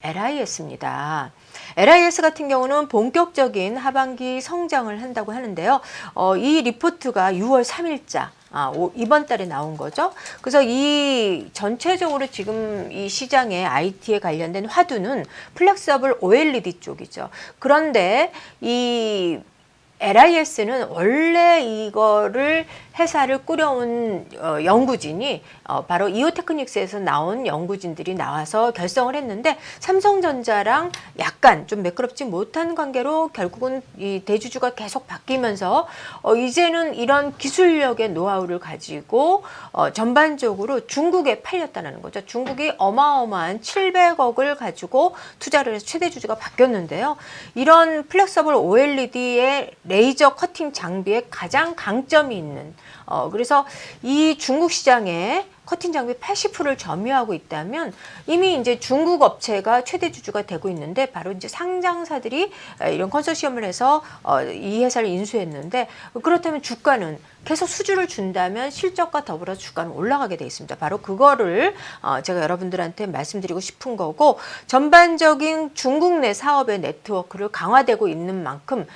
LIS입니다. LIS 같은 경우는 본격적인 하반기 성장을 한다고 하는데요. 이 리포트가 6월 3일자 이번 달에 나온 거죠. 그래서 이 전체적으로 지금 이 시장에 IT에 관련된 화두는 플렉서블 OLED 쪽이죠. 그런데 이 LIS는 원래 이거를 회사를 꾸려온 연구진이 바로 이오테크닉스에서 나온 연구진들이 나와서 결성을 했는데, 삼성전자랑 약간 좀 매끄럽지 못한 관계로 결국은 이 대주주가 계속 바뀌면서 이제는 이런 기술력의 노하우를 가지고 전반적으로 중국에 팔렸다는 거죠. 중국이 어마어마한 700억을 가지고 투자를 해서 최대 주주가 바뀌었는데요. 이런 플렉서블 OLED의 레이저 커팅 장비에 가장 강점이 있는, 그래서 이 중국 시장에 커팅 장비 80%를 점유하고 있다면 이미 이제 중국 업체가 최대 주주가 되고 있는데, 바로 이제 상장사들이 이런 컨소시엄을 해서 이 회사를 인수했는데, 그렇다면 주가는 계속 수주를 준다면 실적과 더불어 주가는 올라가게 돼 있습니다. 바로 그거를 제가 여러분들한테 말씀드리고 싶은 거고, 전반적인 중국 내 사업의 네트워크를 강화되고 있는 만큼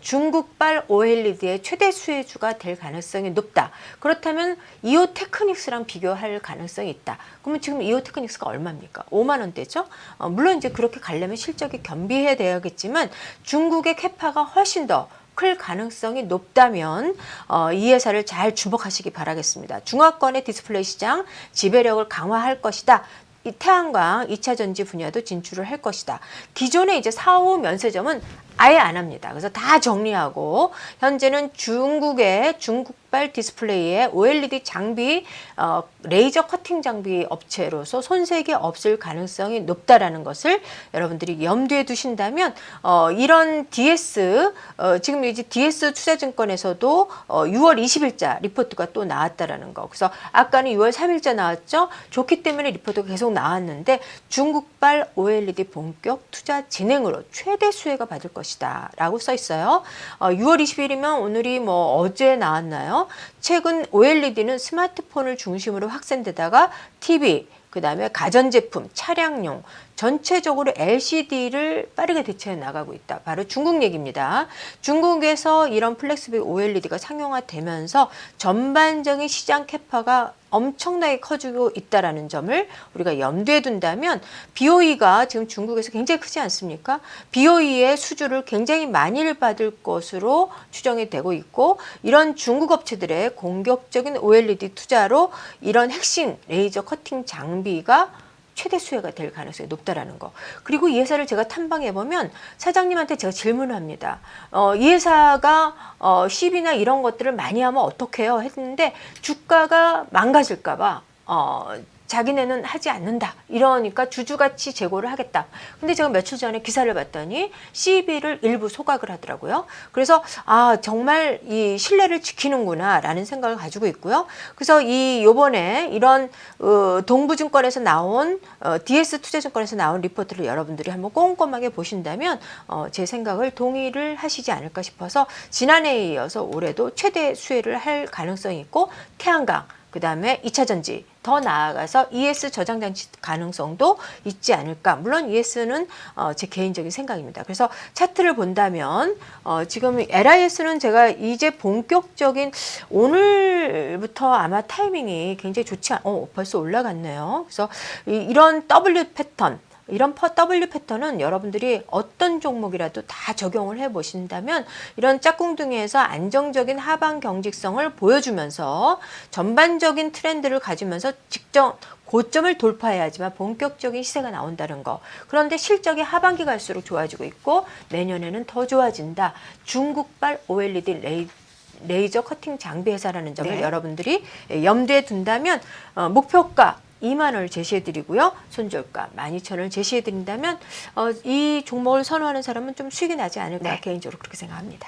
중국발 OLED의 최대 수혜주가 될 가능성이 높다. 그렇다면 이오테크닉스랑 비교할 가능성이 있다. 그러면 지금 이오테크닉스가 얼마입니까? 5만 원대죠. 물론 이제 그렇게 가려면 실적이 겸비해야 되겠지만 중국의 캐파가 훨씬 더 클 가능성이 높다면 이 회사를 잘 주목하시기 바라겠습니다. 중화권의 디스플레이 시장 지배력을 강화할 것이다. 이 태양광 2차 전지 분야도 진출을 할 것이다. 기존의 이제 4호 면세점은 아예 안 합니다. 그래서 다 정리하고 현재는 중국발 디스플레이의 OLED 장비, 레이저 커팅 장비 업체로서 손색이 없을 가능성이 높다라는 것을 여러분들이 염두에 두신다면, 이런 DS, 지금 이제 DS 투자증권에서도 6월 20일자 리포트가 또 나왔다라는 거. 그래서 아까는 6월 3일자 나왔죠. 좋기 때문에 리포트가 계속 나왔는데, 중국발 OLED 본격 투자 진행으로 최대 수혜가 받을 것이다 라고 써 있어요. 6월 20일이면 오늘이 뭐 어제 나왔나요? 최근 OLED는 스마트폰을 중심으로 확산되다가 TV, 그 다음에 가전제품, 차량용, 전체적으로 LCD를 빠르게 대체해 나가고 있다. 바로 중국 얘기입니다. 중국에서 이런 플렉스블 OLED가 상용화되면서 전반적인 시장 캐파가 엄청나게 커지고 있다는 점을 우리가 염두에 둔다면, BOE가 지금 중국에서 굉장히 크지 않습니까? BOE의 수주를 굉장히 많이 받을 것으로 추정이 되고 있고, 이런 중국 업체들의 공격적인 OLED 투자로 이런 핵심 레이저 커팅 장비가 최대 수혜가 될 가능성이 높다라는 거. 그리고 이 회사를 제가 탐방해보면 사장님한테 제가 질문을 합니다. 이 회사가 시비나 이런 것들을 많이 하면 어떡해요? 했는데 주가가 망가질까 봐 자기네는 하지 않는다. 이러니까 주주가치 제고를 하겠다. 근데 제가 며칠 전에 기사를 봤더니 CB를 일부 소각을 하더라고요. 그래서 정말 이 신뢰를 지키는구나 라는 생각을 가지고 있고요. 그래서 요번에 이런 동부증권에서 나온 DS 투자증권에서 나온 리포트를 여러분들이 한번 꼼꼼하게 보신다면 제 생각을 동의를 하시지 않을까 싶어서, 지난해에 이어서 올해도 최대 수혜를 할 가능성이 있고, 태양광, 그 다음에 2차 전지, 더 나아가서 ES 저장장치 가능성도 있지 않을까. 물론 ES는 제 개인적인 생각입니다. 그래서 차트를 본다면 지금 LIS는 제가 이제 본격적인, 오늘부터 아마 타이밍이 굉장히 좋지 벌써 올라갔네요. 그래서 이런 W 패턴, 이런 W 패턴은 여러분들이 어떤 종목이라도 다 적용을 해 보신다면, 이런 짝꿍둥이에서 안정적인 하방 경직성을 보여주면서 전반적인 트렌드를 가지면서 직접 고점을 돌파해야지만 본격적인 시세가 나온다는 거. 그런데 실적이 하반기 갈수록 좋아지고 있고 내년에는 더 좋아진다. 중국발 OLED 레이저 커팅 장비 회사라는 점을 여러분들이 염두에 둔다면, 목표가 2만 원을 제시해드리고요. 손절가 12,000원을 제시해드린다면 이 종목을 선호하는 사람은 좀 수익이 나지 않을까 개인적으로 그렇게 생각합니다.